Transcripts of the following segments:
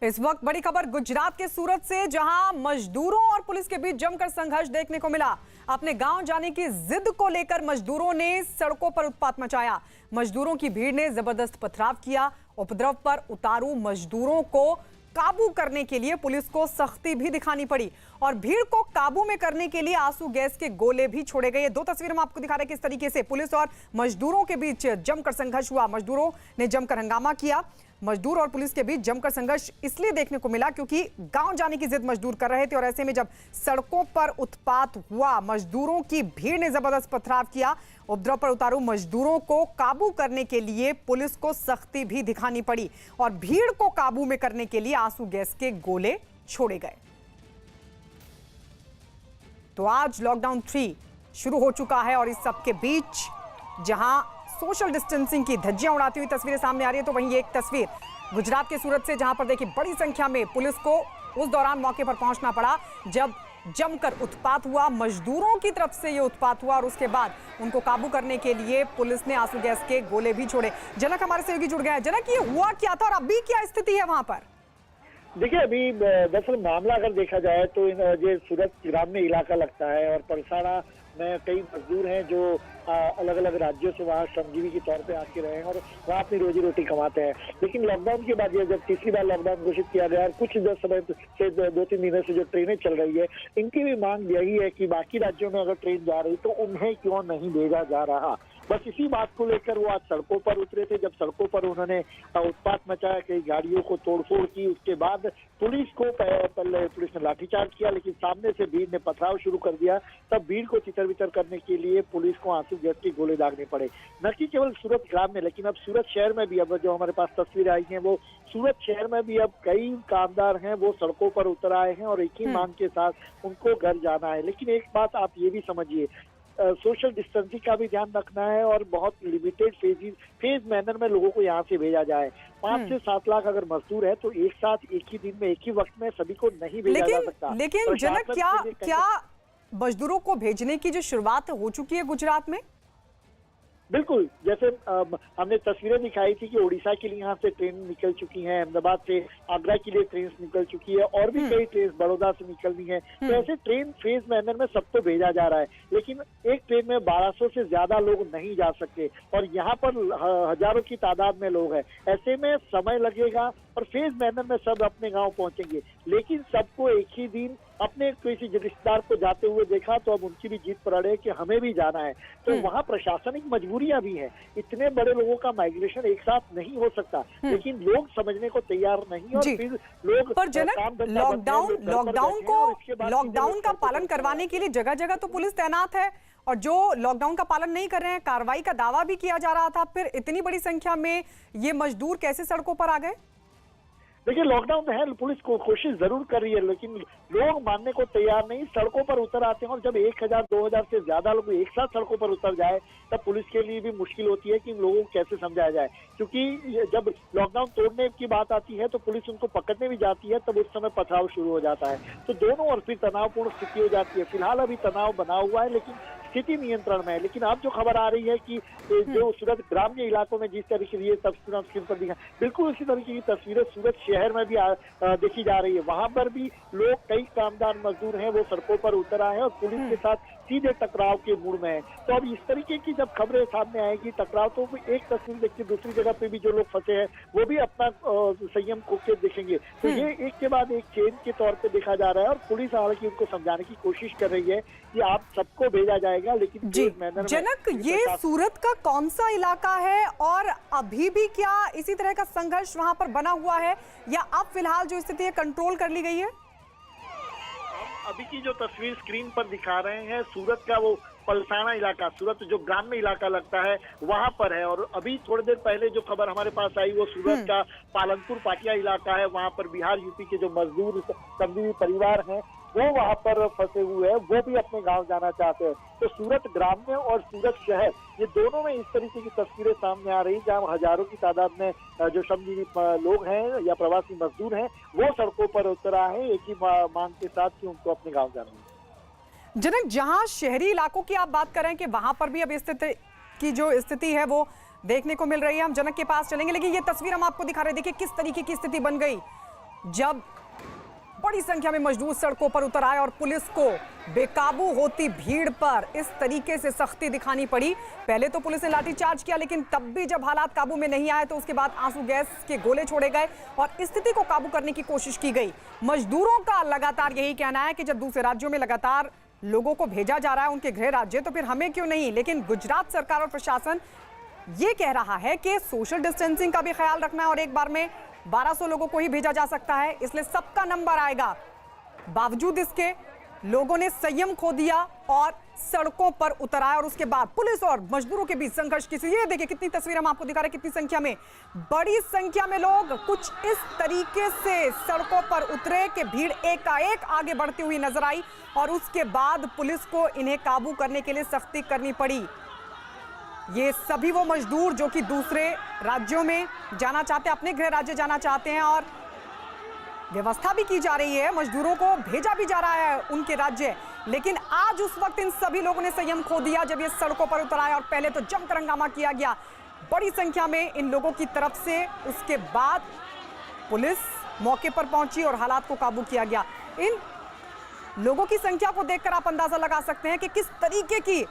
इस वक्त बड़ी खबर गुजरात के सूरत से, जहां मजदूरों और पुलिस के बीच जमकर संघर्ष देखने को मिला। अपने गांव जाने की जिद को लेकर मजदूरों ने सड़कों पर उत्पात मचाया। मजदूरों की भीड़ ने जबरदस्त पथराव किया। उपद्रव पर उतारू मजदूरों को काबू करने के लिए पुलिस को सख्ती भी दिखानी पड़ी और भीड़ को काबू में करने के लिए आंसू गैस के गोले भी छोड़े गए। दो तस्वीर हम आपको दिखा रहे हैं किस तरीके से पुलिस और मजदूरों के बीच जमकर संघर्ष हुआ। मजदूरों ने जमकर हंगामा किया। मजदूर और पुलिस के बीच जमकर संघर्ष इसलिए देखने को मिला क्योंकि गांव जाने की जिद मजदूर कर रहे थे और ऐसे में जब सड़कों पर उत्पात हुआ, मजदूरों की भीड़ ने जबरदस्त पथराव किया। उपद्रव पर उतारू मजदूरों को काबू करने के लिए पुलिस को सख्ती भी दिखानी पड़ी और भीड़ को काबू में करने के लिए आंसू गैस के गोले छोड़े गए। तो आज लॉकडाउन 3 शुरू हो चुका है और इस सब के बीच जहां सोशल डिस्टेंसिंग की धज्जियां उड़ाती हुई तस्वीरें सामने आ रही है, तो वहीं एक तस्वीर गुजरात के सूरत से, जहां पर देखिए बड़ी संख्या में पुलिस को उस दौरान मौके पर पहुंचना पड़ा जब जमकर उत्पात हुआ। मजदूरों की तरफ से यह उत्पात हुआ और उसके बाद उनको काबू करने के लिए पुलिस ने आंसू गैस के गोले भी छोड़े। जनक हमारे सहयोगी जुड़ गए हैं। जनक, ये हुआ क्या था और अभी क्या स्थिति है वहां पर? देखिए, अभी दरअसल मामला अगर देखा जाए तो ये सूरत ग्राम्य इलाका लगता है और परसाड़ा में कई मजदूर हैं जो अलग अलग राज्यों से वहाँ श्रमजीवी के तौर पे आके रहे हैं और वहाँ अपनी रोजी रोटी कमाते हैं। लेकिन लॉकडाउन के बाद ये जब तीसरी बार लॉकडाउन घोषित किया गया और कुछ समय से 2-3 दिनों से जो ट्रेनें चल रही है, इनकी भी मांग यही है कि बाकी राज्यों में अगर ट्रेन जा रही तो उन्हें क्यों नहीं भेजा जा रहा। बस इसी बात को लेकर वो आज सड़कों पर उतरे थे। जब सड़कों पर उन्होंने उत्पात मचाया, कई गाड़ियों को तोड़फोड़ की, उसके बाद पुलिस को पहले पुलिस ने लाठीचार्ज किया, लेकिन सामने से भीड़ ने पथराव शुरू कर दिया। तब भीड़ को तितर-बितर करने के लिए पुलिस को आंसू गैस के गोले दागने पड़े। न कि केवल सूरत ग्राम में, लेकिन अब सूरत शहर में भी, अब जो हमारे पास तस्वीर आई है वो सूरत शहर में भी अब कई कामदार हैं वो सड़कों पर उतर आए हैं और एक ही मांग के साथ उनको घर जाना है। लेकिन एक बात आप ये भी समझिए, सोशल डिस्टेंसिंग का भी ध्यान रखना है और बहुत लिमिटेड फेज मैनर में लोगों को यहाँ से भेजा जाए। 5 से 7 लाख अगर मजदूर है तो एक साथ एक ही दिन में एक ही वक्त में सभी को नहीं भेजा जा सकता। लेकिन जनक, क्या मजदूरों को भेजने की जो शुरुआत हो चुकी है गुजरात में? बिल्कुल, जैसे हमने तस्वीरें दिखाई थी कि उड़ीसा के लिए यहाँ से ट्रेन निकल चुकी हैं, अहमदाबाद से आगरा के लिए ट्रेन निकल चुकी है और भी कई ट्रेन बड़ौदा से निकलनी है। तो ऐसे ट्रेन फेज मैनर में सबको भेजा जा रहा है, लेकिन एक ट्रेन में 1200 से ज्यादा लोग नहीं जा सकते और यहाँ पर हजारों की तादाद में लोग हैं। ऐसे में समय लगेगा और फेज मैनर में सब अपने गाँव पहुंचेंगे, लेकिन सबको एक ही दिन अपने किसी रिश्तेदार को जाते हुए देखा तो अब उनकी भी जीत पर अड़े कि हमें भी जाना है। तो वहाँ प्रशासनिक मजबूरियां भी हैं। इतने बड़े लोगों का माइग्रेशन एक साथ नहीं हो सकता, लेकिन लोग समझने को तैयार नहीं और फिर लोग। पर जनक, लॉकडाउन का पालन करवाने के लिए जगह जगह तो पुलिस तैनात है और जो लॉकडाउन का पालन नहीं कर रहे हैं, कार्रवाई का दावा भी किया जा रहा था। फिर इतनी बड़ी संख्या में ये मजदूर कैसे सड़कों पर आ गए? देखिए, लॉकडाउन में है, पुलिस को कोशिश जरूर कर रही है, लेकिन लोग मानने को तैयार नहीं, सड़कों पर उतर आते हैं और जब 1000-2000 से ज्यादा लोग एक साथ सड़कों पर उतर जाए तब पुलिस के लिए भी मुश्किल होती है कि लोगों को कैसे समझाया जाए। क्योंकि जब लॉकडाउन तोड़ने की बात आती है तो पुलिस उनको पकड़ने भी जाती है, तब उस समय पथराव शुरू हो जाता है, तो दोनों और फिर तनावपूर्ण स्थिति हो जाती है। फिलहाल अभी तनाव बना हुआ है लेकिन स्थिति नियंत्रण में है। लेकिन अब जो खबर आ रही है कि जो सूरत ग्राम्य इलाकों में जिस तरीके से ये तस्वीरें स्क्रीन पर दिखा, बिल्कुल उसी तरीके की तस्वीरें सूरत शहर में भी देखी जा रही है। वहां पर भी लोग, कई कामदार मजदूर हैं वो सड़कों पर उतर आए हैं और पुलिस के साथ सीधे टकराव के मूड में है। तो अब इस तरीके की जब खबरें सामने आएगी, टकराव, तो एक तस्वीर देखिए दूसरी जगह पे भी जो लोग फंसे हैं वो भी अपना संयम खो के देखेंगे। तो ये एक के बाद एक चेन के तौर पे देखा जा रहा है और पुलिस हालांकि उनको समझाने की कोशिश कर रही है कि आप सबको भेजा जाएगा, लेकिन जनक, ये सूरत का कौन सा इलाका है और अभी भी क्या इसी तरह का संघर्ष वहां पर बना हुआ है या अब फिलहाल जो स्थिति है कंट्रोल कर ली गई है? अभी की जो तस्वीर स्क्रीन पर दिखा रहे हैं सूरत का वो पलसाना इलाका, सूरत जो ग्राम्य इलाका लगता है वहां पर है। और अभी थोड़ी देर पहले जो खबर हमारे पास आई वो सूरत का पालनपुर पाटिया इलाका है। वहां पर बिहार यूपी के जो मजदूर श्रमजीवी परिवार हैं वो वहां पर फंसे हुए हैं, वो भी अपने गांव जाना चाहते हैं। तो सूरत ग्राम्य और सूरत शहर, ये दोनों में इस तरीके की तस्वीरें सामने आ रही हैं जहां हजारों की तादाद में जो श्रमजीवी लोग हैं या प्रवासी मजदूर हैं वो सड़कों पर उतर आए हैं एक ही मांग के साथ कि उनको अपने गाँव जाना है। जनक, जहां शहरी इलाकों की आप बात कर रहे हैं कि वहां पर भी अब स्थिति की जो स्थिति है वो देखने को मिल रही है, हम जनक के पास चलेंगे, लेकिन ये तस्वीर हम आपको दिखा रहे हैं, देखिए किस तरीके की स्थिति बन गई। जब बड़ी संख्या में मजदूर सड़कों पर उतर आए और पुलिस को बेकाबू होती भीड़ पर इस तरीके से सख्ती दिखानी पड़ी। पहले तो पुलिस ने लाठीचार्ज किया, लेकिन तब भी जब हालात काबू में नहीं आए तो उसके बाद आंसू गैस के गोले छोड़े गए और स्थिति को काबू करने की कोशिश की गई। मजदूरों का लगातार यही कहना है कि जब दूसरे राज्यों में लगातार लोगों को भेजा जा रहा है उनके गृह राज्य, तो फिर हमें क्यों नहीं। लेकिन गुजरात सरकार और प्रशासन ये कह रहा है कि सोशल डिस्टेंसिंग का भी ख्याल रखना है और एक बार में 1200 लोगों को ही भेजा जा सकता है, इसलिए सबका नंबर आएगा। बावजूद इसके लोगों ने संयम खो दिया और सड़कों पर उतर आए और उसके बाद पुलिस और मजदूरों के बीच संघर्ष की। ये देखिए कितनी तस्वीर हम आपको दिखा रहे हैं, कितनी संख्या में, बड़ी संख्या में लोग कुछ इस तरीके से सड़कों पर उतरे कि भीड़ एकाएक आगे बढ़ती हुई नजर आई और उसके बाद पुलिस को इन्हें काबू करने के लिए सख्ती करनी पड़ी। ये सभी वो मजदूर जो कि दूसरे राज्यों में जाना चाहते हैं, अपने गृह राज्य जाना चाहते हैं और व्यवस्था भी की जा रही है, मजदूरों को भेजा भी जा रहा है उनके राज्य। लेकिन आज उस वक्त इन सभी लोगों ने संयम खो दिया जब ये सड़कों पर उतर आए और पहले तो जमकर हंगामा किया गया बड़ी संख्या में इन लोगों की तरफ से। उसके बाद पुलिस मौके पर पहुंची और हालात को काबू किया गया। इन लोगों की संख्या को देखकर आप अंदाजा लगा सकते हैं कि किस तरीके की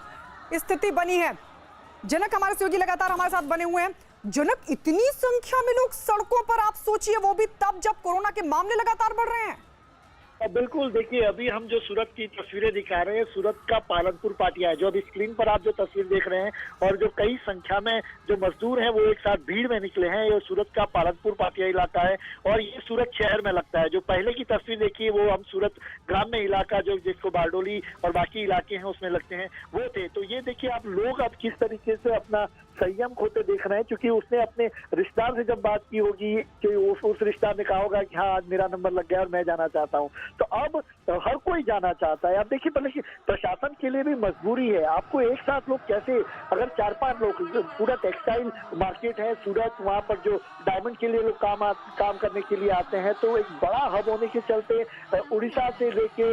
स्थिति बनी है। जनक हमारे सहयोगी लगातार हमारे साथ बने हुए हैं। जनक, इतनी संख्या में लोग सड़कों पर, आप सोचिए वो भी तब जब कोरोना के मामले लगातार बढ़ रहे हैं। बिल्कुल, देखिए अभी हम जो सूरत की तस्वीरें दिखा रहे हैं, सूरत का पालनपुर पाटिया है जो अभी स्क्रीन पर आप जो तस्वीर देख रहे हैं, और जो कई संख्या में जो मजदूर हैं वो एक साथ भीड़ में निकले हैं। ये सूरत का पालनपुर पाटिया इलाका है और ये सूरत शहर में लगता है। जो पहले की तस्वीर देखिए वो हम सूरत ग्राम्य इलाका जो जिसको बारडोली और बाकी इलाके हैं उसमें लगते हैं वो थे। तो ये देखिए आप लोग अब किस तरीके से अपना संयम खोते देख रहे हैं, क्योंकि उसने अपने रिश्तेदार से जब बात की होगी कि उस रिश्तेदार ने कहा होगा कि हाँ आज मेरा नंबर लग गया और मैं जाना चाहता हूँ, तो अब हर कोई जाना चाहता है। अब देखिए पहले प्रशासन के लिए भी मजबूरी है, आपको एक साथ लोग कैसे, अगर 4-5 लोग, पूरा टेक्सटाइल मार्केट है सूरत, वहाँ पर जो डायमंड के लिए लोग काम करने के लिए आते हैं, तो एक बड़ा हब होने के चलते उड़ीसा से लेके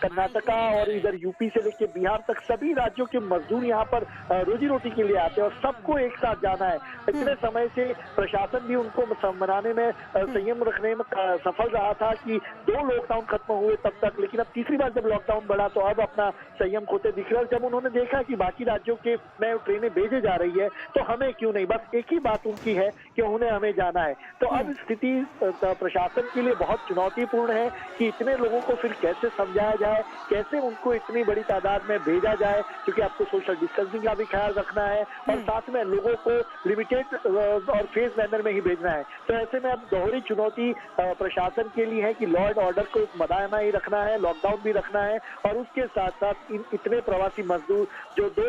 कर्नाटका और इधर यूपी से लेके बिहार तक सभी राज्यों के मजदूर यहाँ पर रोजी रोटी के लिए आते हैं और सबको एक साथ जाना है। इतने समय से प्रशासन भी उनको मनाने में, संयम रखने में सफल रहा था कि 2 लॉकडाउन खत्म हुए तब तक, लेकिन अब तीसरी बार जब लॉकडाउन बढ़ा तो अब अपना संयम खोते दिख रहा है। जब उन्होंने देखा कि बाकी राज्यों के में ट्रेनें भेजे जा रही है तो हमें क्यों नहीं, बस एक ही बात उनकी है कि उन्हें हमें जाना है। तो अब स्थिति प्रशासन के लिए बहुत चुनौतीपूर्ण है कि इतने लोगों को फिर कैसे समझाया जाए, कैसे उनको इतनी बड़ी तादाद में भेजा जाए, क्योंकि आपको सोशल डिस्टेंसिंग का भी ख्याल रखना है और साथ में लोगों को लिमिटेड और फेज मैनर में ही भेजना है। तो ऐसे में अब दोहरी चुनौती प्रशासन के लिए है कि लॉ एंड ऑर्डर को बनाना ही रखना है, लॉकडाउन भी रखना है और उसके साथ साथ इतने प्रवासी मजदूर जो 2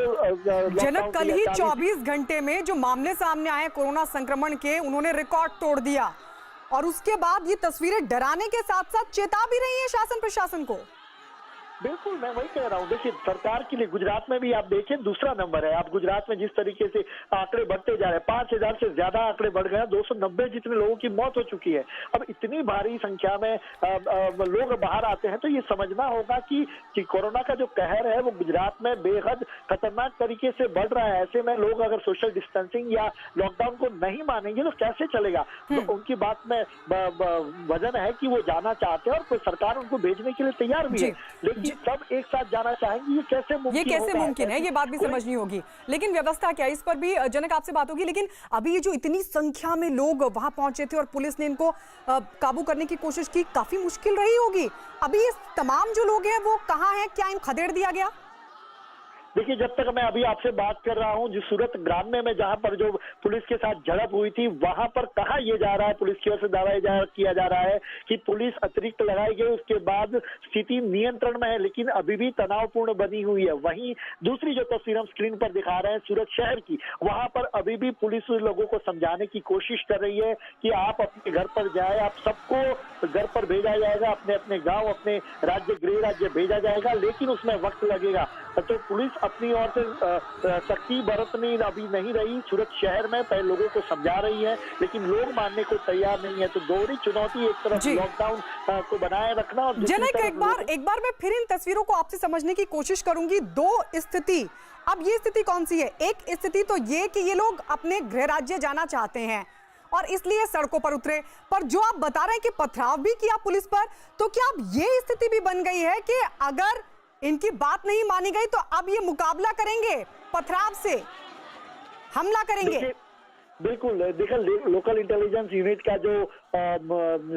जनक, कल ही 24 घंटे में जो मामले सामने आए कोरोना संक्रमण के, उन्होंने रिकॉर्ड तोड़ दिया और उसके बाद ये तस्वीरें डराने के साथ साथ चेता भी रही है शासन प्रशासन को। बिल्कुल, मैं वही कह रहा हूँ। देखिए सरकार के लिए गुजरात में भी आप देखें दूसरा नंबर है। आप गुजरात में जिस तरीके से आंकड़े बढ़ते जा रहे हैं, 5000 से ज्यादा आंकड़े बढ़ गए हैं, 290 जितने लोगों की मौत हो चुकी है। अब इतनी भारी संख्या में लोग बाहर आते हैं तो ये समझना होगा कि कोरोना का जो कहर है वो गुजरात में बेहद खतरनाक तरीके से बढ़ रहा है। ऐसे में लोग अगर सोशल डिस्टेंसिंग या लॉकडाउन को नहीं मानेंगे तो कैसे चलेगा। तो उनकी बात में वजन है कि वो जाना चाहते हैं और सरकार उनको भेजने के लिए तैयार भी है, लेकिन सब एक साथ जाना चाहेंगे, ये कैसे मुमकिन है, ये बात भी समझनी होगी। लेकिन व्यवस्था क्या है, इस पर भी जनक आपसे बात होगी। लेकिन अभी ये जो इतनी संख्या में लोग वहां पहुंचे थे और पुलिस ने इनको काबू करने की कोशिश की, काफी मुश्किल रही होगी। अभी ये तमाम जो लोग हैं वो कहाँ हैं, क्या इनको खदेड़ दिया गया? देखिए जब तक मैं अभी आपसे बात कर रहा हूं, जो सूरत ग्राम्य में जहां पर जो पुलिस के साथ झड़प हुई थी वहां पर कहा यह जा रहा है, पुलिस की ओर से दावा किया जा रहा है कि पुलिस अतिरिक्त लगाई गई, उसके बाद स्थिति नियंत्रण में है, लेकिन अभी भी तनावपूर्ण बनी हुई है। वहीं दूसरी जो तस्वीर हम स्क्रीन पर दिखा रहे हैं सूरत शहर की, वहां पर अभी भी पुलिस लोगों को समझाने की कोशिश कर रही है कि आप अपने घर पर जाए, आप सबको घर पर भेजा जाएगा, अपने अपने गाँव, अपने राज्य, गृह राज्य भेजा जाएगा, लेकिन उसमें वक्त लगेगा। तो पुलिस अपनी ओर से सख्ती बरतनी अभी नहीं रही सूरत शहर में, पहले लोगों को समझा रही है, लेकिन लोग मानने को तैयार नहीं है। तो दोहरी चुनौती, एक तरफ लॉकडाउन को बनाए रखना और जनक एक बार मैं फिर इन तस्वीरों को आपसे समझने की कोशिश करूंगी। 2 स्थिति, अब ये स्थिति कौन सी है? एक स्थिति तो ये कि ये लोग अपने गृह राज्य जाना चाहते हैं और इसलिए सड़कों पर उतरे। पर जो आप बता रहे हैं कि पथराव भी किया पुलिस पर, तो क्या अब ये स्थिति भी बन गई है कि अगर इनकी बात नहीं मानी गई तो अब ये मुकाबला करेंगे, पथराव से हमला करेंगे? बिल्कुल, देखिए लोकल इंटेलिजेंस यूनिट का जो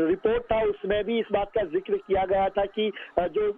रिपोर्ट था उसमें भी इस बात का जिक्र किया गया था कि जो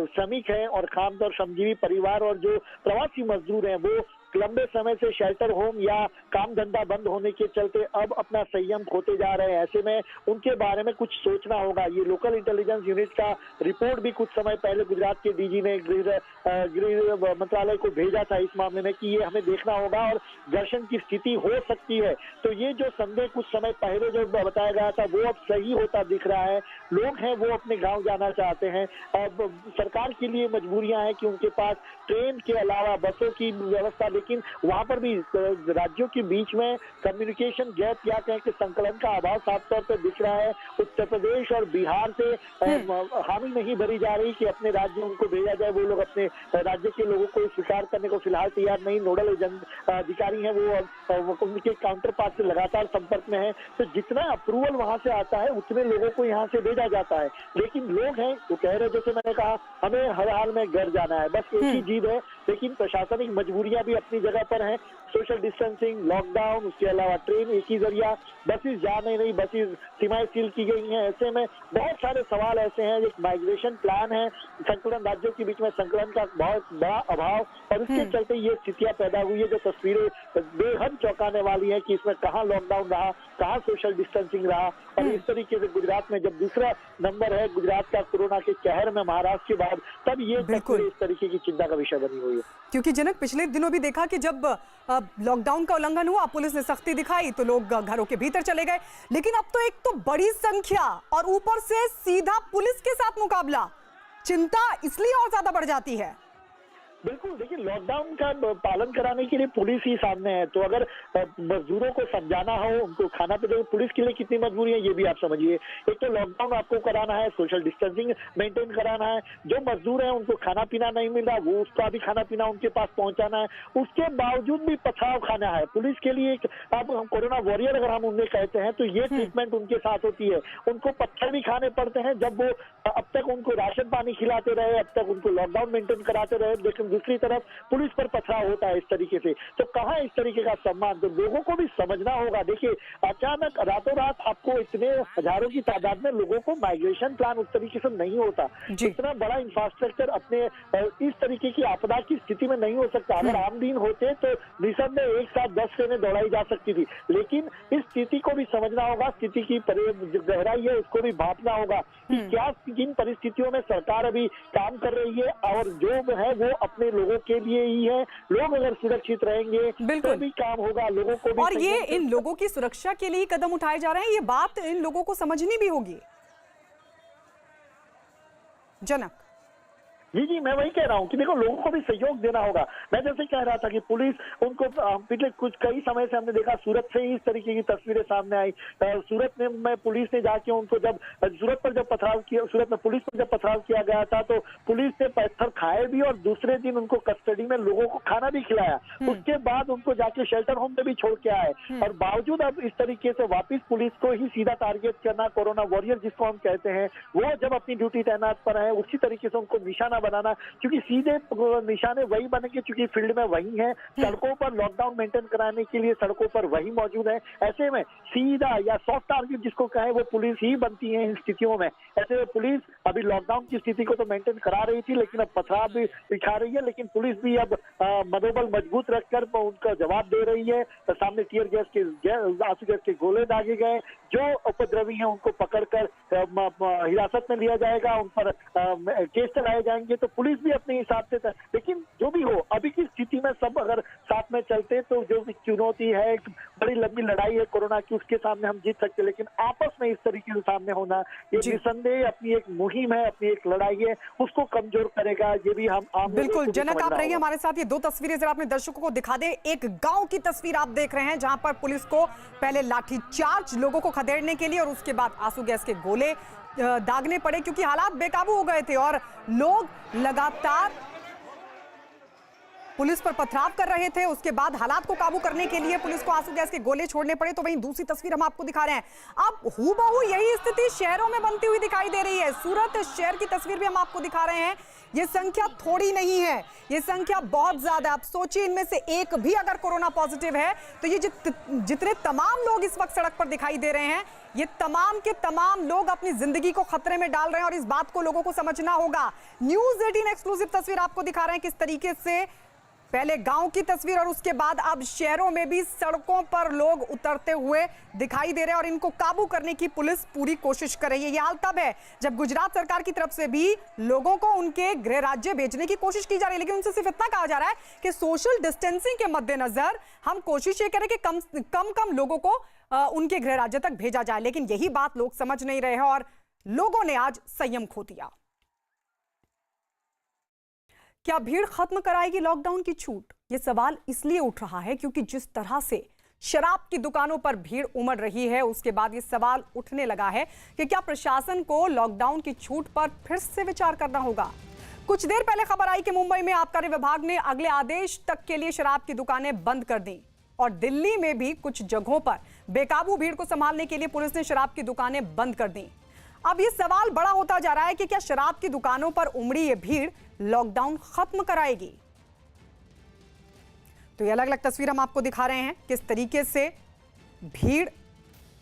श्रमिक हैं और खासतौर श्रमजीवी परिवार और जो प्रवासी मजदूर हैं वो लंबे समय से शेल्टर होम या काम धंधा बंद होने के चलते अब अपना संयम खोते जा रहे हैं। ऐसे में उनके बारे में कुछ सोचना होगा। ये लोकल इंटेलिजेंस यूनिट का रिपोर्ट भी कुछ समय पहले गुजरात के डीजी ने गृह मंत्रालय को भेजा था इस मामले में कि ये हमें देखना होगा और घर्षण की स्थिति हो सकती है। तो ये जो संदेह कुछ समय पहले जो बताया गया था वो अब सही होता दिख रहा है। लोग हैं वो अपने गाँव जाना चाहते हैं। अब सरकार के लिए मजबूरियां हैं कि उनके पास ट्रेन के अलावा बसों की व्यवस्था, लेकिन वहां पर भी राज्यों के बीच में कम्युनिकेशन गैप या कहें कि संकलन का अभाव साफ तौर पर दिख रहा है। उत्तर प्रदेश और बिहार से हामी नहीं भरी जा रही कि अपने राज्य उनको भेजा जाए। वो लोग अपने राज्य के लोगों को स्वीकार करने को फिलहाल तैयार नहीं। नोडल अधिकारी हैं वो उनके काउंटर पार्ट से लगातार संपर्क में है। तो जितना अप्रूवल वहां से आता है उतने लोगों को यहाँ से भेजा जाता है। लेकिन लोग हैं वो कह रहे, जैसे मैंने कहा, हमें हर हाल में घर जाना है, बस एक ही जीत है। लेकिन प्रशासनिक मजबूरियां भी अपनी जगह पर हैं। सोशल डिस्टेंसिंग, लॉकडाउन, उसके अलावा ट्रेन एक ही जरिया, बसेस जा नहीं रही, बसेस सीमाएं सील की गई हैं। ऐसे में बहुत सारे सवाल ऐसे हैं। एक माइग्रेशन प्लान है, संकलन राज्यों के बीच में संकलन का बहुत बड़ा अभाव और उसके चलते ये स्थितियां पैदा हुई है। जो तस्वीरें बेहद चौंकाने वाली है कि इसमें कहाँ लॉकडाउन रहा, कहाँ सोशल डिस्टेंसिंग रहा। और इस तरीके से गुजरात में जब दूसरा नंबर है गुजरात का कोरोना के कहर में महाराष्ट्र के बाद, तब ये तस्वीर इस तरीके की चिंता का विषय बनी हुई है। क्योंकि जनक, पिछले दिनों भी देखा कि जब लॉकडाउन का उल्लंघन हुआ, पुलिस ने सख्ती दिखाई तो लोग घरों के भीतर चले गए। लेकिन अब तो एक तो बड़ी संख्या और ऊपर से सीधा पुलिस के साथ मुकाबला, चिंता इसलिए और ज्यादा बढ़ जाती है। बिल्कुल, देखिए लॉकडाउन का पालन कराने के लिए पुलिस ही सामने है। तो अगर मजदूरों को समझाना हो, उनको खाना पीना, पुलिस के लिए कितनी मजबूरी है ये भी आप समझिए। एक तो लॉकडाउन आपको कराना है, सोशल डिस्टेंसिंग मेंटेन कराना है, जो मजदूर हैं उनको खाना पीना नहीं मिल रहा, वो उसका भी खाना पीना उनके पास पहुंचाना है, उसके बावजूद भी पथराव खाना है। पुलिस के लिए अब कोरोना वॉरियर अगर हम उन्हें कहते हैं तो ये ट्रीटमेंट उनके साथ होती है। उनको पत्थर भी खाने पड़ते हैं जब वो अब तक उनको राशन पानी खिलाते रहे, अब तक उनको लॉकडाउन मेंटेन कराते रहे, लेकिन दूसरी तरफ पुलिस पर पथराव होता है इस तरीके से। तो कहाँ इस तरीके का सम्मान? तो लोगों को भी समझना होगा। देखिए अचानक रातों रात आपको इतने हजारों की तादाद में लोगों को माइग्रेशन प्लान उस तरीके से नहीं होता। इतना बड़ा इंफ्रास्ट्रक्चर अपने इस तरीके की आपदा की स्थिति में नहीं हो सकता। अगर आम दिन होते तो निसंदेह एक साथ 10 ट्रेनें दौड़ाई जा सकती थी। लेकिन इस स्थिति को भी समझना होगा, स्थिति की गहराई है उसको भी भांपना होगा कि क्या किन परिस्थितियों में सरकार अभी काम कर रही है और जो है वो अपने लोगों के लिए ही है। लोग अगर सुरक्षित रहेंगे तो भी काम होगा, लोगों को भी। और ये इन लोगों की सुरक्षा के लिए कदम उठाए जा रहे हैं, ये बात इन लोगों को समझनी भी होगी। जनक जी जी, मैं वही कह रहा हूँ कि देखो लोगों को भी सहयोग देना होगा। मैं जैसे कह रहा था कि पुलिस उनको पिछले कई समय से हमने देखा, सूरत से ही इस तरीके की तस्वीरें सामने आई। सूरत में पुलिस ने जाके उनको जब सूरत में पुलिस पर जब पथराव किया गया था तो पुलिस ने पत्थर खाए भी और दूसरे दिन उनको कस्टडी में लोगों को खाना भी खिलाया। उसके बाद उनको जाके शेल्टर होम में भी छोड़ के आए। और बावजूद अब इस तरीके से वापिस पुलिस को ही सीधा टारगेट करना, कोरोना वॉरियर जिसको हम कहते हैं, वो जब अपनी ड्यूटी तैनात पर है उसी तरीके से उनको निशाना बनाना, क्योंकि सीधे निशाने वही बनेंगे क्योंकि फील्ड में वही है, सड़कों पर लॉकडाउन मेंटेन कराने के लिए सड़कों पर वही मौजूद है। ऐसे में सीधा या सॉफ्ट टारगेट जिसको कहे वो पुलिस ही बनती है इन स्थितियों में। ऐसे में पुलिस अभी लॉकडाउन की स्थिति को तो मेंटेन करा रही थी, लेकिन अब पथराव भी दिखा रही है। लेकिन पुलिस भी अब मनोबल मजबूत रखकर उनका जवाब दे रही है। तो सामने टीयर गैस के आंसू गैस के गोले दागे गए, जो उपद्रवी हैं उनको पकड़कर हिरासत में लिया जाएगा, उन पर केस चलाए जाएंगे। तो पुलिस भी अपने हिसाब से था। लेकिन जो भी हो, अभी की स्थिति में सब अगर साथ में चलते तो जो भी चुनौती है, एक बड़ी लंबी लड़ाई है कोरोना की, उसके सामने हम जीत सकते। लेकिन आपस में इस तरीके से सामने होना, ये निसंदेह अपनी एक मुहिम है, अपनी एक लड़ाई है, उसको कमजोर करेगा। ये भी हम बिल्कुल। जनक, आप रहिए हमारे साथ। ये दो तस्वीरें जरा अपने दर्शकों को दिखा दे। एक गांव की तस्वीर आप देख रहे हैं जहां पर पुलिस को पहले लाठीचार्ज लोगों को खदेड़ने के लिए और उसके बाद आंसू गैस के गोले दागने पड़े क्योंकि हालात बेकाबू हो गए थे और लोग लगातार पुलिस पर पथराव कर रहे थे। उसके बाद हालात को काबू करने के लिए पुलिस को आंसू गैस के गोले छोड़ने पड़े। तो वहीं दूसरी तस्वीर हम आपको दिखा रहे हैं। अब हूबहू यही स्थिति शहरों में बनती हुई दिखाई दे रही है। सूरत शहर की तस्वीर भी हम आपको दिखा रहे हैं। ये संख्या थोड़ी नहीं है, ये संख्या बहुत ज्यादा। आप सोचिए, इनमें से एक भी अगर कोरोना पॉजिटिव है तो ये जितने तमाम लोग इस वक्त सड़क पर दिखाई दे रहे हैं, ये तमाम के तमाम लोग अपनी जिंदगी को खतरे में डाल रहे हैं और इस बात को लोगों को समझना होगा। न्यूज़ 18 एक्सक्लूसिव तस्वीर आपको दिखा रहे हैं किस तरीके से पहले गांव की तस्वीर और उसके बाद अब शहरों में भी सड़कों पर लोग उतरते हुए दिखाई दे रहे हैं और इनको काबू करने की पुलिस पूरी कोशिश कर रही है। यह हाल तब है जब गुजरात सरकार की तरफ से भी लोगों को उनके गृह राज्य भेजने की कोशिश की जा रही है, लेकिन उनसे सिर्फ इतना कहा जा रहा है कि सोशल डिस्टेंसिंग के मद्देनजर हम कोशिश ये करें कि कम लोगों को उनके गृह राज्य तक भेजा जाए। लेकिन यही बात लोग समझ नहीं रहे हैं और लोगों ने आज संयम खो दिया। क्या भीड़ खत्म कराएगी लॉकडाउन की छूट? यह सवाल इसलिए उठ रहा है क्योंकि जिस तरह से शराब की दुकानों पर भीड़ उमड़ रही है, उसके बाद यह सवाल उठने लगा है कि क्या प्रशासन को लॉकडाउन की छूट पर फिर से विचार करना होगा। कुछ देर पहले खबर आई कि मुंबई में आबकारी विभाग ने अगले आदेश तक के लिए शराब की दुकानें बंद कर दी और दिल्ली में भी कुछ जगहों पर बेकाबू भीड़ को संभालने के लिए पुलिस ने शराब की दुकानें बंद कर दी। अब यह सवाल बड़ा होता जा रहा है कि क्या शराब की दुकानों पर उमड़ी ये भीड़ लॉकडाउन खत्म कराएगी। तो ये अलग अलग तस्वीर हम आपको दिखा रहे हैं किस तरीके से भीड़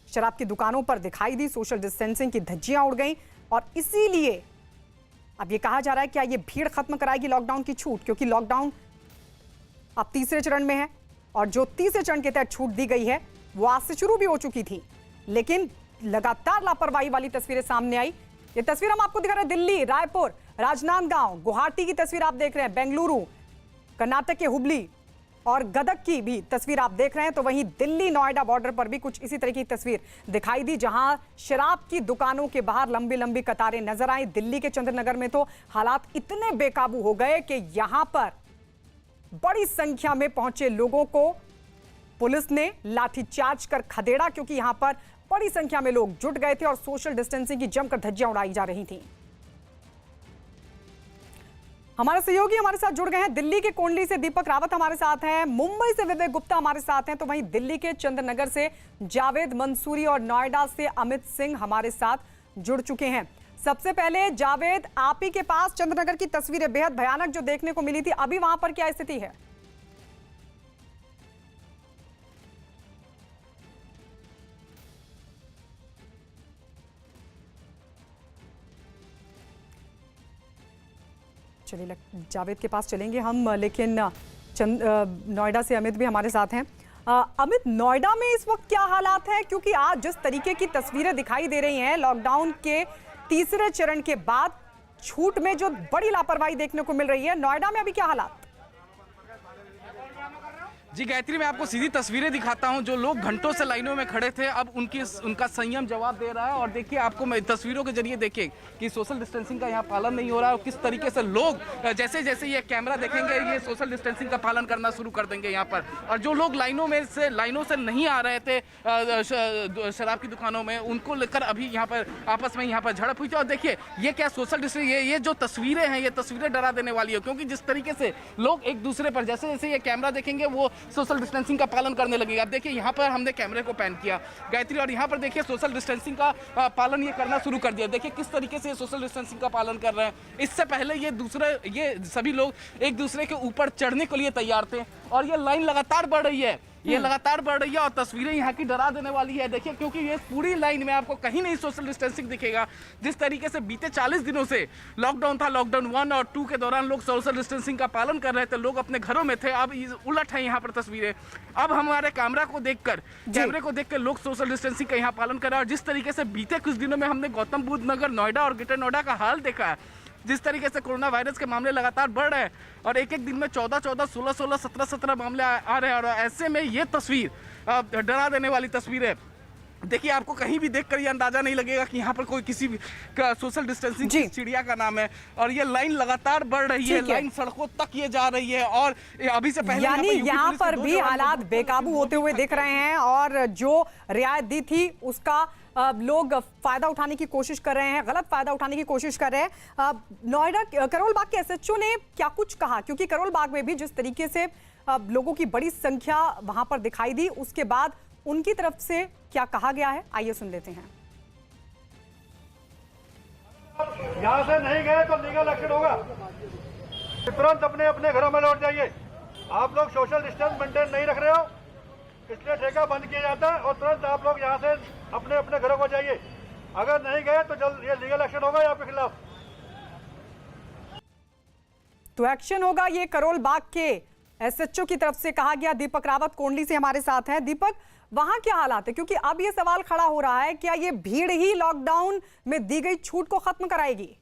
शराब की दुकानों पर दिखाई दी। सोशल डिस्टेंसिंग की धज्जियां उड़ गईं और इसीलिए अब ये कहा जा रहा है क्या ये भीड़ खत्म कराएगी लॉकडाउन की छूट, क्योंकि लॉकडाउन अब तीसरे चरण में है और जो तीसरे चरण के तहत छूट दी गई है वो आज से शुरू भी हो चुकी थी, लेकिन लगातार लापरवाही वाली तस्वीरें सामने आई। ये तस्वीर हम आपको दिखा रहे हैं दिल्ली, रायपुर, राजनांदगांव, गुवाहाटी की तस्वीर आप देख रहे हैं, बेंगलुरु, कर्नाटक के हुबली और गदक की भी तस्वीर आप देख रहे हैं। तो वहीं दिल्ली नोएडा बॉर्डर पर भी कुछ इसी तरह की तस्वीर दिखाई दी, जहां शराब की दुकानों के बाहर लंबी लंबी कतारें नजर आई। दिल्ली के चंद्रनगर में तो हालात इतने बेकाबू हो गए कि यहां पर बड़ी संख्या में पहुंचे लोगों को पुलिस ने लाठीचार्ज कर खदेड़ा, क्योंकि यहां पर बड़ी संख्या में लोग जुट गए थे और सोशल डिस्टेंसिंग की जमकर धज्जियां उड़ाई जा रही थी। हमारे सहयोगी हमारे साथ जुड़ गए हैं। दिल्ली के कोंडली से दीपक रावत हमारे साथ हैं, मुंबई से विवेक गुप्ता हमारे साथ हैं, तो वहीं दिल्ली के चंद्रनगर से जावेद मंसूरी और नोएडा से अमित सिंह हमारे साथ जुड़ चुके हैं। सबसे पहले जावेद, आप ही के पास चंद्रनगर की तस्वीरें बेहद भयानक जो देखने को मिली थी, अभी वहां पर क्या स्थिति है? चलिए जावेद के पास चलेंगे हम, लेकिन नोएडा से अमित भी हमारे साथ हैं। अमित, नोएडा में इस वक्त क्या हालात है? क्योंकि आज जिस तरीके की तस्वीरें दिखाई दे रही हैं, लॉकडाउन के तीसरे चरण के बाद छूट में जो बड़ी लापरवाही देखने को मिल रही है, नोएडा में अभी क्या हालात? जी गायत्री, मैं आपको सीधी तस्वीरें दिखाता हूं। जो लोग घंटों से लाइनों में खड़े थे, अब उनका संयम जवाब दे रहा है। और देखिए, आपको मैं तस्वीरों के जरिए देखिए कि सोशल डिस्टेंसिंग का यहाँ पालन नहीं हो रहा है और किस तरीके से लोग जैसे जैसे ये कैमरा देखेंगे, ये सोशल डिस्टेंसिंग का पालन करना शुरू कर देंगे यहाँ पर। और जो लोग लाइनों से नहीं आ रहे थे शराब की दुकानों में, उनको लेकर अभी यहाँ पर आपस में यहाँ पर झड़प हुई थी। और देखिए, ये क्या सोशल डिस्टेंसिंग, ये जो तस्वीरें हैं, ये तस्वीरें डरा देने वाली है, क्योंकि जिस तरीके से लोग एक दूसरे पर जैसे जैसे ये कैमरा देखेंगे वो सोशल डिस्टेंसिंग का पालन करने लगेगा। अब देखिए, यहाँ पर हमने कैमरे को पैन किया गायत्री, और यहाँ पर देखिए सोशल डिस्टेंसिंग का पालन ये करना शुरू कर दिया। देखिए किस तरीके से सोशल डिस्टेंसिंग का पालन कर रहे हैं। इससे पहले ये सभी लोग एक दूसरे के ऊपर चढ़ने के लिए तैयार थे और ये लाइन लगातार बढ़ रही है, और तस्वीरें यहाँ की डरा देने वाली है। देखिए, क्योंकि ये पूरी लाइन में आपको कहीं नहीं सोशल डिस्टेंसिंग दिखेगा। जिस तरीके से बीते 40 दिनों से लॉकडाउन था, लॉकडाउन 1 और 2 के दौरान लोग सोशल डिस्टेंसिंग का पालन कर रहे थे, लोग अपने घरों में थे। अब उलट है यहाँ पर तस्वीरें। अब हमारे कैमरे को देखकर लोग सोशल डिस्टेंसिंग का यहाँ पालन कर रहे हैं। और जिस तरीके से बीते कुछ दिनों में हमने गौतम बुद्ध नगर, नोएडा और ग्रेटर नोएडा का हाल देखा है, जिस तरीके से कोरोना वायरस के मामले लगातार बढ़ रहे हैं और एक दिन में 14, 16, 17 मामले आ रहे हैं। और ऐसे में ये तस्वीर डरा देने वाली तस्वीर है। देखिए आपको कहीं भी देखकर ये अंदाजा नहीं लगेगा कि यहाँ पर कोई किसी भी का सोशल डिस्टेंसिंग जी। चिड़िया का नाम है। और ये लाइन लगातार बढ़ रही है, ठीक है। लाइन सड़कों तक ये जा रही है। और अभी से पहले यानी यूपी यहाँ पुलिस के पर दो भी जवान हालात बेकाबू होते हुए दिख रहे हैं और जो रियायत दी थी उसका लोग फायदा उठाने की कोशिश कर रहे हैं, गलत फायदा उठाने की कोशिश कर रहे हैं। नोएडा करोल बाग के एसएचओ ने क्या कुछ कहा, क्योंकि करोल बाग में भी जिस तरीके से लोगों की बड़ी संख्या वहां पर दिखाई दी, उसके बाद उनकी तरफ से क्या कहा गया है, आइए सुन लेते हैं। यहाँ से नहीं गए तो लीगल एक्शन होगा। तुरंत अपने अपने घरों में लौट जाइए। आप लोग सोशल डिस्टेंस मेंटेन नहीं रख रहे हो, इसलिए ठेका बंद किया जाता है और तुरंत आप लोग यहाँ से अपने अपने घरों को जाइए। अगर नहीं गए तो जल्द ये लीगल एक्शन होगा आपके खिलाफ। तो एक्शन होगा, ये करोल बाग के एसएचओ की तरफ से कहा गया। दीपक रावत कोंडली से हमारे साथ हैं। दीपक, वहां क्या हालात है, क्योंकि अब ये सवाल खड़ा हो रहा है, क्या ये भीड़ ही लॉकडाउन में दी गई छूट को खत्म कराएगी?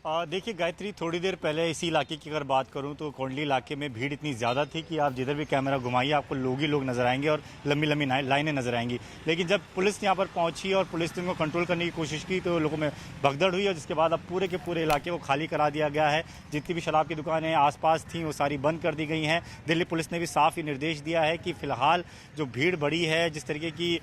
देखिए गायत्री, थोड़ी देर पहले इसी इलाके की अगर बात करूं तो कोंडली इलाके में भीड़ इतनी ज़्यादा थी कि आप जिधर भी कैमरा घुमाइए आपको लोग ही लोग नजर आएंगे और लंबी लंबी लाइनें नजर आएंगी। लेकिन जब पुलिस यहाँ पर पहुंची और पुलिस ने उनको कंट्रोल करने की कोशिश की तो लोगों में भगदड़ हुई और जिसके बाद अब पूरे के पूरे इलाके को खाली करा दिया गया है। जितनी भी शराब की दुकानें आसपास थीं वो सारी बंद कर दी गई हैं। दिल्ली पुलिस ने भी साफ ही निर्देश दिया है कि फिलहाल जो भीड़ बढ़ी है, जिस तरीके की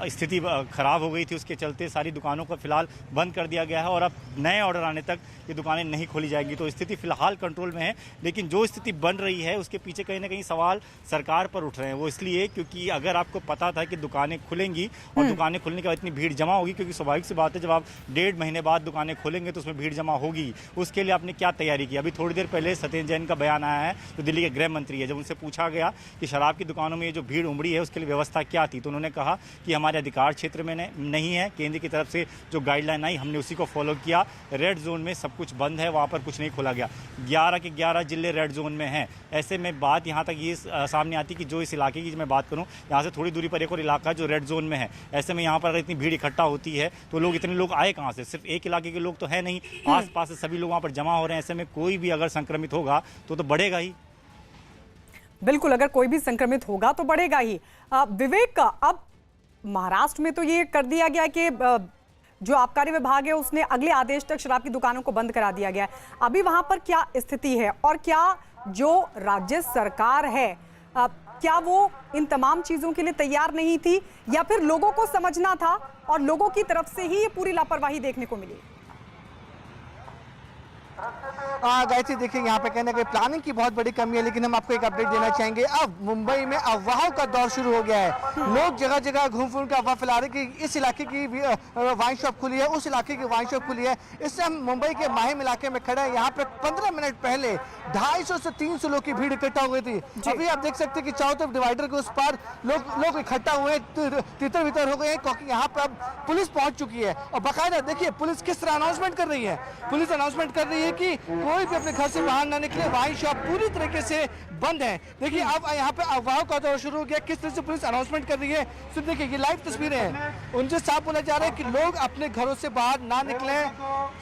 स्थिति खराब हो गई थी, उसके चलते सारी दुकानों को फिलहाल बंद कर दिया गया है और अब नए ऑर्डर आने तक ये दुकानें नहीं खोली जाएंगी। तो स्थिति फिलहाल कंट्रोल में है, लेकिन जो स्थिति बन रही है उसके पीछे कहीं ना कहीं सवाल सरकार पर उठ रहे हैं। वो इसलिए क्योंकि अगर आपको पता था कि दुकानें खुलेंगी और दुकानें खुलने के बाद इतनी भीड़ जमा होगी, क्योंकि स्वाभाविक सी बात है जब आप 1.5 महीने बाद दुकानें खोलेंगे तो उसमें भीड़ जमा होगी। उसके लिए आपने क्या तैयारी की? अभी थोड़ी देर पहले सत्येंद्र जैन का बयान आया है, जो दिल्ली के गृह मंत्री है। जब उनसे पूछा गया कि शराब की दुकानों में ये जो भीड़ उमड़ी है उसके लिए व्यवस्था क्या थी, तो उन्होंने कहा कि हमारे अधिकार क्षेत्र में नहीं है, केंद्र की तरफ से जो गाइडलाइन आई हमने उसी को फॉलो किया। रेड जोन में सब कुछ बंद है, वहाँ पर कुछ नहीं खोला गया। 11 के 11 जिले रेड जोन में हैं। ऐसे में बात यहाँ तक ये सामने आती कि जो इस इलाके की मैं बात करूँ, यहाँ से थोड़ी दूरी पर एक और इलाका जो रेड जोन में है, ऐसे में यहाँ पर अगर इतनी भीड़ इकट्ठा होती है तो लोग इतने लोग आए कहाँ से? सिर्फ एक इलाके के लोग तो है नहीं, आसपास से सभी लोग वहाँ पर जमा हो रहे हैं। ऐसे में कोई भी अगर संक्रमित होगा तो बढ़ेगा ही। बिल्कुल, अगर कोई भी संक्रमित होगा तो बढ़ेगा ही। विवेक, अब महाराष्ट्र में तो ये कर दिया गया कि जो आबकारी विभाग है उसने अगले आदेश तक शराब की दुकानों को बंद करा दिया गया है। अभी वहां पर क्या स्थिति है और क्या जो राज्य सरकार है क्या वो इन तमाम चीजों के लिए तैयार नहीं थी, या फिर लोगों को समझना था और लोगों की तरफ से ही ये पूरी लापरवाही देखने को मिली? गायत्री, देखिए यहाँ पे कहने के प्लानिंग की बहुत बड़ी कमी है, लेकिन हम आपको एक अपडेट देना चाहेंगे। अब मुंबई में अफवाहों का दौर शुरू हो गया है। लोग जगह जगह घूम फिर के अफवाह फैला रहे कि इस इलाके की वाइन शॉप खुली है, उस इलाके की वाइन शॉप खुली है। इससे हम मुंबई के माहिम इलाके में खड़े हैं। यहाँ पे 15 मिनट पहले 250 से 300 लोग की भीड़ इकट्ठा हो गई थी। अभी आप देख सकते हैं कि चारों तरफ डिवाइडर के उस पार लोग इकट्ठा हुए तितर बितर हो गए हैं, क्योंकि यहाँ पर अब पुलिस पहुंच चुकी है। और बाकायदा देखिए पुलिस किस तरह अनाउंसमेंट कर रही है। पुलिस अनाउंसमेंट कर रही है कि कोई भी अपने घर से बाहर ना निकले, वाइन शॉप पूरी तरीके से बंद है। देखिए अब यहाँ पे अफवाहों का दौर शुरू हो गया, किस तरह से पुलिस अनाउंसमेंट कर रही है। तो देखिए ये लाइव तस्वीरें हैं, उनसे साफ बोला जा रहा है कि लोग अपने घरों से बाहर ना निकले,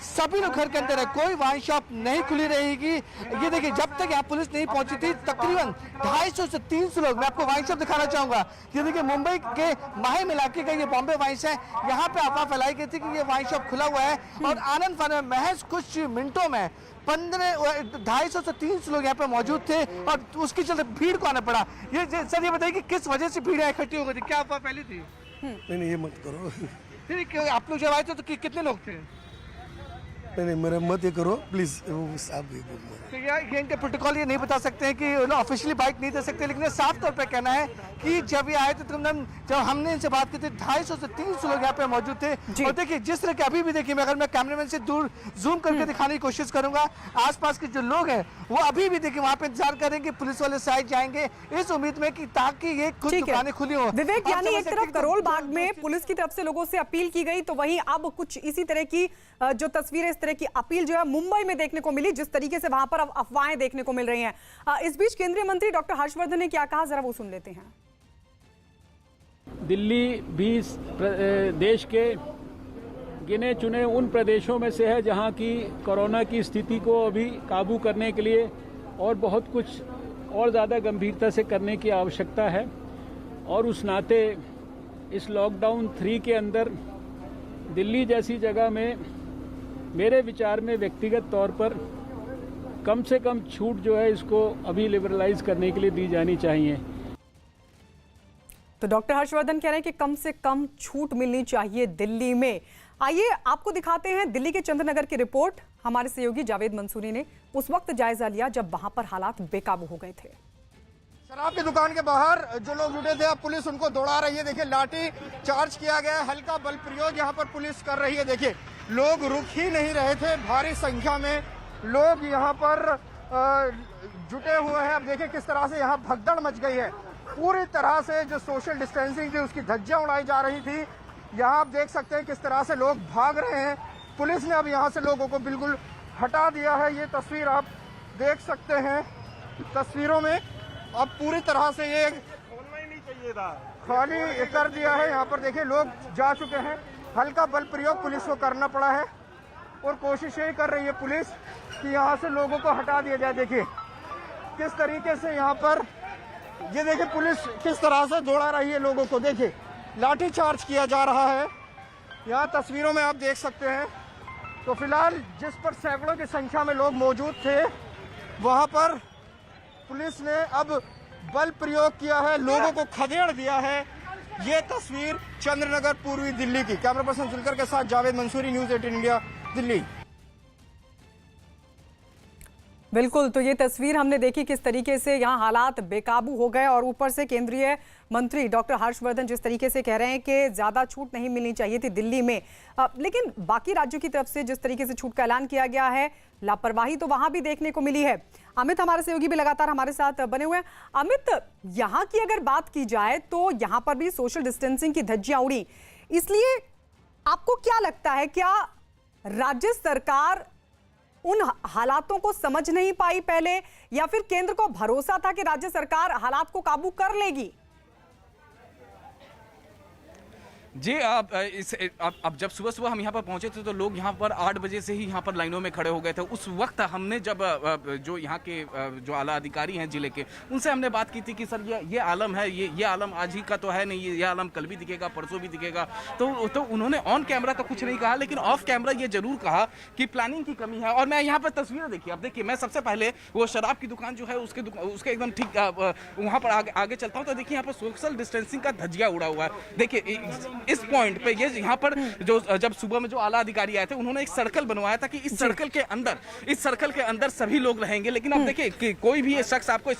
सभी लोग घर के अंदर है, कोई वाइन शॉप नहीं खुली रहेगी। ये देखिए जब तक यहाँ पुलिस नहीं पहुंची थी तकरीबन 250 से 300 लोग, मैं आपको वाइन शॉप दिखाना चाहूंगा। ये देखिए मुंबई के माहिम इलाके का ये बॉम्बे वाइन्स है। यहाँ पे अफवाह फैलाई गई थी कि ये वाइन शॉप खुला हुआ है और आनंद फानंद में महज कुछ मिनटों में 250 से 300 लोग यहाँ पे मौजूद थे और उसके चलते भीड़ को आना पड़ा। ये सर ये बताइए कि किस वजह से भीड़ इकट्ठी हो गई थी, क्या अफवाह फैली थी? नहीं ये मत करो। फिर आप लोग जब आए थे तो कितने लोग थे? नहीं मेरा मत ये करो प्लीज। तो ये इनके प्रोटोकॉल ये नहीं बता सकते हैं कि ऑफिशियली बाइट नहीं दे सकते, लेकिन साफ तौर पे कहना है कि जब ये आए थे तो जब हमने इनसे बात की थी 250 से 300 लोग यहाँ पे मौजूद थे। और देखिए जिस तरह के अभी भी देखिए, अगर मैं कैमरामैन से दूर जूम करके दिखाने की कोशिश करूंगा, आसपास के जो लोग हैं वो अभी भी देखिए वहाँ पे इंतजार करेंगे, पुलिस वाले साइड जाएंगे इस उम्मीद में कि ताकि ये कुछ दुकानें खुली हो। विवेक, यानी एक तरफ करोल बाग में पुलिस की तरफ से लोगों से अपील की गई, तो वहीं अब कुछ इसी तरह की जो तस्वीरें, इस तरह की अपील जो है मुंबई में देखने को मिली, जिस तरीके से वहां पर अब अफवाहें देखने को मिल रही हैं। इस बीच केंद्रीय मंत्री डॉक्टर हर्षवर्धन ने क्या कहा, जरा वो सुन लेते हैं। दिल्ली भी देश के गिने चुने उन प्रदेशों में से है जहां की कोरोना की स्थिति को अभी काबू करने के लिए और बहुत कुछ और ज़्यादा गंभीरता से करने की आवश्यकता है। और उस नाते इस लॉकडाउन 3 के अंदर दिल्ली जैसी जगह में मेरे विचार में व्यक्तिगत तौर पर कम से कम छूट जो है इसको अभी लिबरलाइज करने के लिए दी जानी चाहिए। तो डॉक्टर हर्षवर्धन कह रहे हैं कि कम से कम छूट मिलनी चाहिए दिल्ली में। आइए आपको दिखाते हैं दिल्ली के चंद्रनगर की रिपोर्ट। हमारे सहयोगी जावेद मंसूरी ने उस वक्त जायजा लिया जब वहां पर हालात बेकाबू हो गए थे। शराब की दुकान के बाहर जो लोग जुटे थे, अब पुलिस उनको दौड़ा रही है। देखिए लाठी चार्ज किया गया है, हल्का बल प्रयोग यहाँ पर पुलिस कर रही है। देखिए लोग रुक ही नहीं रहे थे, भारी संख्या में लोग यहाँ पर जुटे हुए हैं। अब देखिए किस तरह से यहाँ भगदड़ मच गई है। पूरी तरह से जो सोशल डिस्टेंसिंग थी उसकी धज्जियां उड़ाई जा रही थी। यहाँ आप देख सकते हैं किस तरह से लोग भाग रहे हैं। पुलिस ने अब यहाँ से लोगों को बिल्कुल हटा दिया है। ये तस्वीर आप देख सकते हैं, तस्वीरों में अब पूरी तरह से ये खाली कर दिया है। यहाँ पर देखिए लोग जा चुके हैं। हल्का बल प्रयोग पुलिस को करना पड़ा है और कोशिश यही कर रही है पुलिस कि यहाँ से लोगों को हटा दिया जाए। देखिए किस तरीके से यहाँ पर ये देखिए पुलिस किस तरह से दौड़ा रही है लोगों को। देखिए लाठी चार्ज किया जा रहा है, यहाँ तस्वीरों में आप देख सकते हैं। तो फिलहाल जिस पर सैकड़ों की संख्या में लोग मौजूद थे वहाँ पर पुलिस ने अब बल प्रयोग किया है, लोगों को खदेड़ दिया है। ये तस्वीर चंद्रनगर पूर्वी दिल्ली की। कैमरा पर्सन जुलकर के साथ जावेद मंसूरी, न्यूज़ 18 इंडिया, दिल्ली। बिल्कुल, तो ये तस्वीर हमने देखी किस तरीके से यहाँ हालात बेकाबू हो गए और ऊपर से केंद्रीय मंत्री डॉक्टर हर्षवर्धन जिस तरीके से कह रहे हैं कि ज्यादा छूट नहीं मिलनी चाहिए थी दिल्ली में, लेकिन बाकी राज्यों की तरफ से जिस तरीके से छूट का ऐलान किया गया है, लापरवाही तो वहां भी देखने को मिली है। अमित हमारे सहयोगी भी लगातार हमारे साथ बने हुए हैं। अमित, यहाँ की अगर बात की जाए तो यहाँ पर भी सोशल डिस्टेंसिंग की धज्जियां उड़ी, इसलिए आपको क्या लगता है, क्या राज्य सरकार उन हालातों को समझ नहीं पाई पहले, या फिर केंद्र को भरोसा था कि राज्य सरकार हालात को काबू कर लेगी? जी अब जब सुबह सुबह हम यहाँ पर पहुंचे थे तो लोग यहाँ पर 8 बजे से ही यहाँ पर लाइनों में खड़े हो गए थे। उस वक्त हमने जब जो यहाँ के जो आला अधिकारी हैं जिले के, उनसे हमने बात की थी कि सर ये आलम है, ये आलम आज ही का तो है नहीं, ये आलम कल भी दिखेगा, परसों भी दिखेगा। तो उन्होंने ऑन कैमरा तो कुछ नहीं कहा, लेकिन ऑफ कैमरा ये जरूर कहा कि प्लानिंग की कमी है। और मैं यहाँ पर तस्वीरें देखिए, अब देखिए मैं सबसे पहले वो शराब की दुकान जो है उसके एकदम ठीक वहाँ पर आगे चलता हूँ तो देखिए यहाँ पर सोशल डिस्टेंसिंग का धज्जिया उड़ा हुआ है। देखिए इस पॉइंट पे ये यहाँ पर जो जब सुबह में जो आला अधिकारी आए थे उन्होंने एक सर्कल बनवाया था कि इस सर्कल के अंदर सभी लोग रहेंगे। लेकिन अब देखिए कि कोई भी शख्स आपको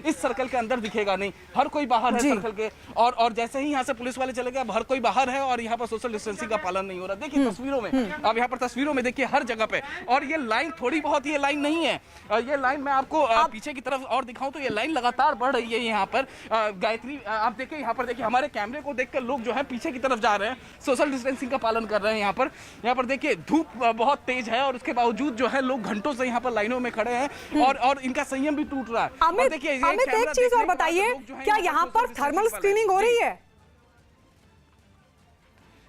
इस सर्कल के अंदर दिखेगा नहीं, हर कोई बाहर है सर्कल के। और जैसे ही यहाँ से पुलिस वाले चले गए, अब हर कोई बाहर है और यहाँ पर सोशल डिस्टेंसिंग का पालन नहीं हो रहा। देखिए तस्वीरों में, अब यहाँ पर तस्वीरों में देखिए हर जगह पे, और ये लाइन थोड़ी बहुत ये लाइन नहीं है, ये लाइन मैं आपको पीछे की तरफ और दिखाऊं तो ये लाइन लगातार बढ़ रही है। यहाँ पर गायत्री, आप देखिए यहाँ पर देखिए हमारे कैमरे को देखकर लोग जो है पीछे की तरफ जा रहे हैं, सोशल डिस्टेंसिंग का पालन कर रहे हैं। यहाँ पर देखिए धूप बहुत तेज है और उसके बावजूद जो है लोग घंटों से यहाँ पर लाइनों में खड़े हैं और इनका संयम भी टूट रहा है। अमित, एक चीज और बताइए, क्या यहाँ पर थर्मल स्क्रीनिंग हो रही है?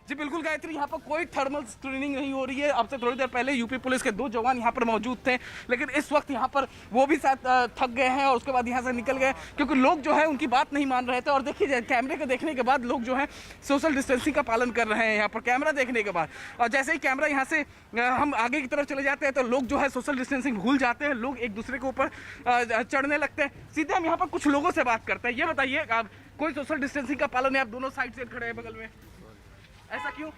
जी बिल्कुल गायत्री, यहाँ पर कोई थर्मल स्क्रीनिंग नहीं हो रही है। अब से थोड़ी देर पहले यूपी पुलिस के 2 जवान यहाँ पर मौजूद थे, लेकिन इस वक्त यहाँ पर वो भी शायद थक गए हैं और उसके बाद यहाँ से निकल गए, क्योंकि लोग जो है उनकी बात नहीं मान रहे थे। और देखिए कैमरे को देखने के बाद लोग जो है सोशल डिस्टेंसिंग का पालन कर रहे हैं यहाँ पर कैमरा देखने के बाद। और जैसे ही कैमरा यहाँ से हम आगे की तरफ चले जाते हैं तो लोग जो है सोशल डिस्टेंसिंग भूल जाते हैं, लोग एक दूसरे के ऊपर चढ़ने लगते हैं। सीधे हम यहाँ पर कुछ लोगों से बात करते हैं। ये बताइए, कोई सोशल डिस्टेंसिंग का पालन है? आप दोनों साइड से खड़े हैं बगल में, ऐसा क्यों?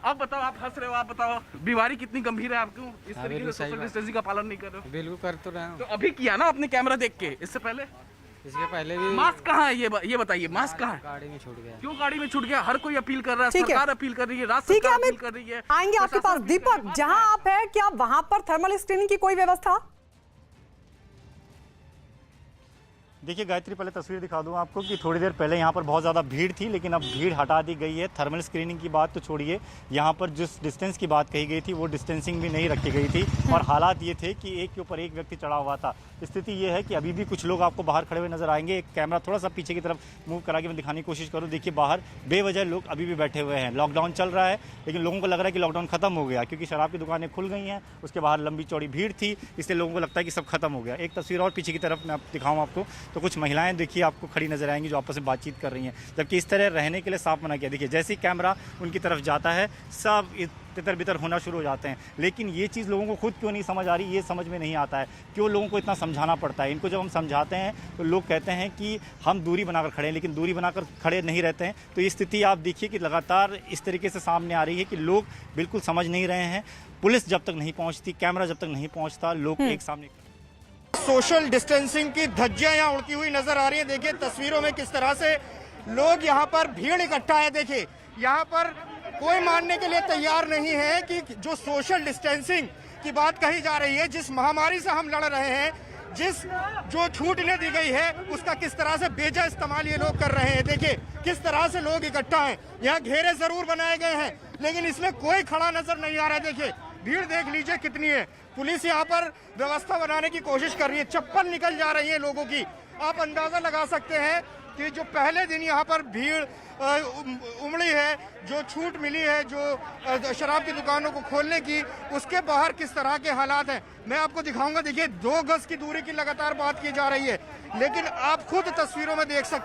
आप बताओ, आप हंस रहे हो, आप बताओ बीमारी कितनी गंभीर है, आप क्यों इस तरीके से सोशल डिस्टेंसिंग का पालन नहीं कर रहे हो? बिल्कुल कर तो रहे हो। तो अभी किया ना आपने कैमरा देख के, इससे पहले? इसके पहले भी। मास्क कहाँ है ये बताइए, मास्क कहाँ है? गाड़ी में छूट गया। क्यों गाड़ी में छूट गया? हर कोई अपील कर रहा है, सरकार अपील कर रही है, राज्य ठीक है सरकार अपील अमित, कर रही है। आएंगे आपके पास। दीपक, जहां आप हैं क्या वहां पर थर्मल स्क्रीनिंग की कोई व्यवस्था? देखिए गायत्री, पहले तस्वीर दिखा दूं आपको कि थोड़ी देर पहले यहाँ पर बहुत ज़्यादा भीड़ थी, लेकिन अब भीड़ हटा दी गई है। थर्मल स्क्रीनिंग की बात तो छोड़िए, यहाँ पर जिस डिस्टेंस की बात कही गई थी वो डिस्टेंसिंग भी नहीं रखी गई थी। और हालात ये थे कि एक के ऊपर एक व्यक्ति चढ़ा हुआ था। स्थिति ये है कि अभी भी कुछ लोग आपको बाहर खड़े हुए नजर आएंगे। एक कैमरा थोड़ा सा पीछे की तरफ मूव करा के मैं दिखाने की कोशिश करूँ। देखिए बाहर बेवजह लोग अभी भी बैठे हुए हैं। लॉकडाउन चल रहा है, लेकिन लोगों को लग रहा है कि लॉकडाउन खत्म हो गया, क्योंकि शराब की दुकानें खुल गई हैं, उसके बाहर लंबी चौड़ी भीड़ थी, इसलिए लोगों को लगता है कि सब खत्म हो गया। एक तस्वीर और पीछे की तरफ मैं दिखाऊँ आपको तो कुछ महिलाएं देखिए आपको खड़ी नजर आएंगी जो आपस में बातचीत कर रही हैं, जबकि इस तरह रहने के लिए साफ मना किया। देखिए जैसे ही कैमरा उनकी तरफ जाता है सब तितर बितर होना शुरू हो जाते हैं। लेकिन ये चीज़ लोगों को खुद क्यों नहीं समझ आ रही, ये समझ में नहीं आता है क्यों लोगों को इतना समझाना पड़ता है। इनको जब हम समझाते हैं तो लोग कहते हैं कि हम दूरी बनाकर खड़े हैं, लेकिन दूरी बनाकर खड़े नहीं रहते हैं। तो ये स्थिति आप देखिए कि लगातार इस तरीके से सामने आ रही है कि लोग बिल्कुल समझ नहीं रहे हैं। पुलिस जब तक नहीं पहुँचती, कैमरा जब तक नहीं पहुँचता, लोग एक सामने सोशल डिस्टेंसिंग की धज्जियां यहाँ उड़ती हुई नजर आ रही है। देखिए तस्वीरों में किस तरह से लोग यहाँ पर भीड़ इकट्ठा है। देखिए यहाँ पर कोई मानने के लिए तैयार नहीं है कि जो सोशल डिस्टेंसिंग की बात कही जा रही है, जिस महामारी से हम लड़ रहे हैं, जो छूट इन्हें दी गई है, उसका किस तरह से बेजा इस्तेमाल ये लोग कर रहे हैं। देखिए किस तरह से लोग इकट्ठा हैं। यहाँ घेरे जरूर बनाए गए हैं लेकिन इसमें कोई खड़ा नजर नहीं आ रहा है। देखिए भीड़ देख लीजिए कितनी है। पुलिस यहाँ पर व्यवस्था बनाने की कोशिश कर रही है, चप्पल निकल जा रही है लोगों की। आप अंदाजा लगा सकते हैं कि जो पहले दिन यहाँ पर भीड़ उमड़ी है, जो छूट मिली है जो शराब की दुकानों को खोलने की, उसके बाहर किस तरह के हालात हैं मैं आपको दिखाऊंगा। देखिए 2 गज की दूरी की लगातार बात की जा रही है लेकिन आप खुद तस्वीरों में देख सकते हैं।